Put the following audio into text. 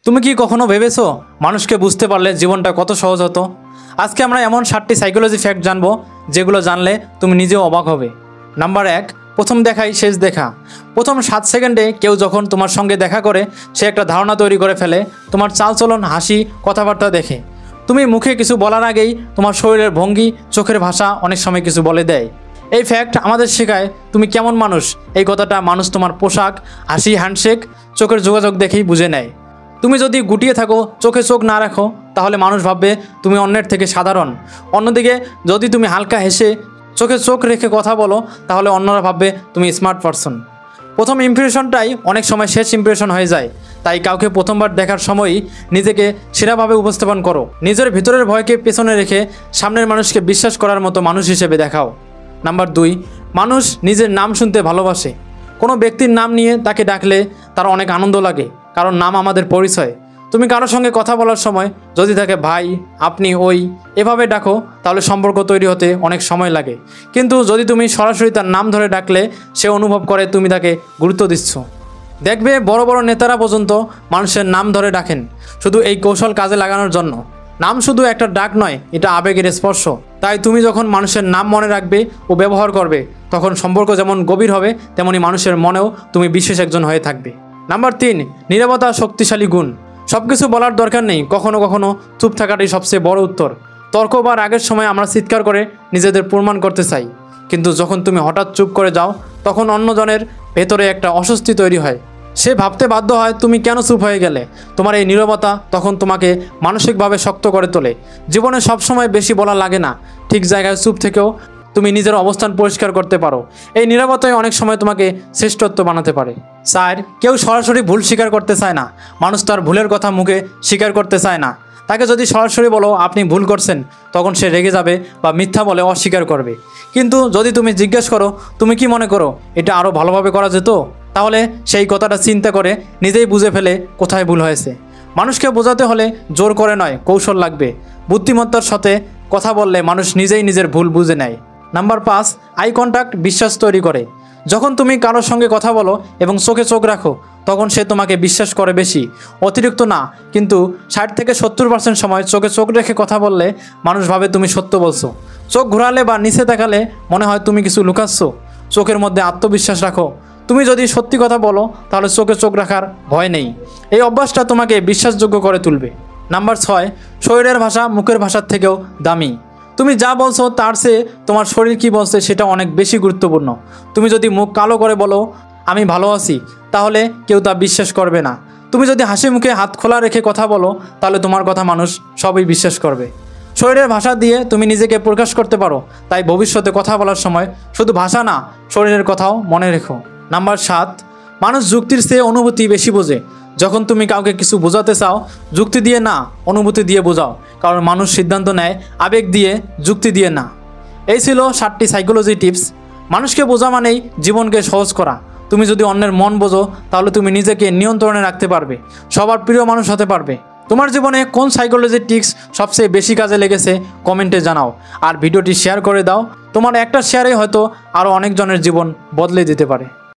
তুমি কি কখনো ভেবেছো মানুষকে বুঝতে পারলে জীবনটা কত সহজ হতো? আজকে আমরা এমন 7টি সাইকোলজি ফ্যাক্ট জানবো যেগুলো জানলে তুমি নিজেও অবাক হবে। নাম্বার 1, প্রথম দেখাই শেষ দেখা। প্রথম 7 সেকেন্ডে কেউ যখন তোমার সঙ্গে দেখা করে সে একটা ধারণা তৈরি করে ফেলে তোমার চালচলন, হাসি, কথাবার্তা দেখে। তুমি মুখে কিছু বলার আগেই তোমার শরীরের ভঙ্গি, চোখের ভাষা অনেক সময় কিছু বলে দেয়। এই ফ্যাক্ট আমাদের শেখায় তুমি কেমন মানুষ। এই কথাটা মানুষ তোমার পোশাক, হাসি, হ্যান্ডশেক, চোখের যোগাযোগ দেখেই বুঝে নেয়। তুমি যদি গুটিয়ে থাকো, চোখে চোখ না রাখো, তাহলে মানুষ ভাববে তুমি অন্যের থেকে সাধারণ। অন্যদিকে যদি তুমি হালকা হেসে চোখে চোখ রেখে কথা বলো, তাহলে অন্যরা ভাববে তুমি স্মার্ট পারসন। প্রথম ইমপ্রেশনটাই অনেক সময় শেষ ইমপ্রেশন হয়ে যায়। তাই কাউকে প্রথমবার দেখার সময়ই নিজেকে সেরাভাবে উপস্থাপন করো। নিজের ভিতরের ভয়কে পেছনে রেখে সামনের মানুষকে বিশ্বাস করার মতো মানুষ হিসেবে দেখাও। নাম্বার 2, মানুষ নিজের নাম শুনতে ভালোবাসে। কোনো ব্যক্তির নাম নিয়ে তাকে ডাকলে তার অনেক আনন্দ লাগে, কারণ নাম আমাদের পরিচয়। তুমি কারোর সঙ্গে কথা বলার সময় যদি তাকে ভাই, আপনি, ওই এভাবে ডাকো, তাহলে সম্পর্ক তৈরি হতে অনেক সময় লাগে। কিন্তু যদি তুমি সরাসরি তার নাম ধরে ডাকলে সে অনুভব করে তুমি তাকে গুরুত্ব দিচ্ছ। দেখবে বড় বড় নেতারা পর্যন্ত মানুষের নাম ধরে ডাকেন শুধু এই কৌশল কাজে লাগানোর জন্য। নাম শুধু একটা ডাক নয়, এটা আবেগের স্পর্শ। তাই তুমি যখন মানুষের নাম মনে রাখবে ও ব্যবহার করবে, তখন সম্পর্ক যেমন গভীর হবে, তেমনি মানুষের মনেও তুমি বিশেষ একজন হয়ে থাকবে। নাম্বার 3, নীরবতা শক্তিশালী গুণ। সব কিছু বলার দরকার নেই, কখনো কখনো চুপ থাকাটাই সবচেয়ে বড় উত্তর। তর্ক বা রাগের সময় আমরা চিৎকার করে নিজেদের প্রমাণ করতে চাই, কিন্তু যখন তুমি হঠাৎ চুপ করে যাও, তখন অন্যজনের ভেতরে একটা অস্বস্তি তৈরি হয়। সে ভাবতে বাধ্য হয় তুমি কেন চুপ হয়ে গেলে। তোমার এই নীরবতা তখন তোমাকে মানসিকভাবে শক্ত করে তোলে। জীবনে সবসময় বেশি বলা লাগে না, ঠিক জায়গায় চুপ থেকেও তুমি নিজের অবস্থান পরিষ্কার করতে পারো। এই নীরবতাই অনেক সময় তোমাকে শ্রেষ্ঠত্ব বানাতে পারে। 4, কেউ সরাসরি ভুল স্বীকার করতে চায় না। মানুষ তার ভুলের কথা মুখে স্বীকার করতে চায় না। তাকে যদি সরাসরি বলো আপনি ভুল করছেন, তখন সে রেগে যাবে বা মিথ্যা বলে অস্বীকার করবে। কিন্তু যদি তুমি জিজ্ঞেস করো তুমি কি মনে করো এটা আরও ভালোভাবে করা যেত, তাহলে সেই কথাটা চিন্তা করে নিজেই বুঝে ফেলে কোথায় ভুল হয়েছে। মানুষকে বোঝাতে হলে জোর করে নয়, কৌশল লাগবে। বুদ্ধিমত্তার সাথে কথা বললে মানুষ নিজেই নিজের ভুল বুঝে নেয়। নাম্বার 5, আই কন্ট্যাক্ট বিশ্বাস তৈরি করে। যখন তুমি কারোর সঙ্গে কথা বলো এবং চোখে চোখ রাখো, তখন সে তোমাকে বিশ্বাস করে বেশি, অতিরিক্ত না। কিন্তু 60 থেকে 70% সময় চোখে চোখ রেখে কথা বললে মানুষ ভাবে তুমি সত্য বলছো। চোখ ঘোরালে বা নিচে তাকালে মনে হয় তুমি কিছু লুকাচ্ছ। চোখের মধ্যে আত্মবিশ্বাস রাখো। তুমি যদি সত্যি কথা বলো, তাহলে চোখে চোখ রাখার ভয় নেই। এই অভ্যাসটা তোমাকে বিশ্বাসযোগ্য করে তুলবে। নাম্বার 6, শরীরের ভাষা মুখের ভাষার থেকেও দামি। তুমি যা বলছো তার চেয়ে তোমার শরীর কি বলছে সেটা অনেক বেশি গুরুত্বপূর্ণ। তুমি যদি মুখ কালো করে বলো আমি ভালো আছি, তাহলে কেউ তা বিশ্বাস করবে না। তুমি যদি হাসি মুখে হাত খোলা রেখে কথা বলো, তাহলে তোমার কথা মানুষ সবই বিশ্বাস করবে। শরীরের ভাষা দিয়ে তুমি নিজেকে প্রকাশ করতে পারো। তাই ভবিষ্যতে কথা বলার সময় শুধু ভাষা না, শরীরের কথাও মনে রেখো। নাম্বার 7, মানুষ যুক্তির চেয়ে অনুভূতি বেশি বোঝে। যখন তুমি কাউকে কিছু বোঝাতে চাও, যুক্তি দিয়ে না, অনুভূতি দিয়ে বোঝাও। কারণ মানুষ সিদ্ধান্ত নেয় আবেগ দিয়ে, যুক্তি দিয়ে না। এই ছিল 7টি সাইকোলজি টিপস। মানুষকে বোঝা মানেই জীবনকে সহজ করা। তুমি যদি অন্যের মন বোঝো, তাহলে তুমি নিজেকে নিয়ন্ত্রণে রাখতে পারবে, সবার প্রিয় মানুষ হতে পারবে। তোমার জীবনে কোন সাইকোলজি টিপস সবচেয়ে বেশি কাজে লেগেছে কমেন্টে জানাও, আর ভিডিওটি শেয়ার করে দাও। তোমার একটা শেয়ারে হয়তো আরও অনেকজনের জীবন বদলে দিতে পারে।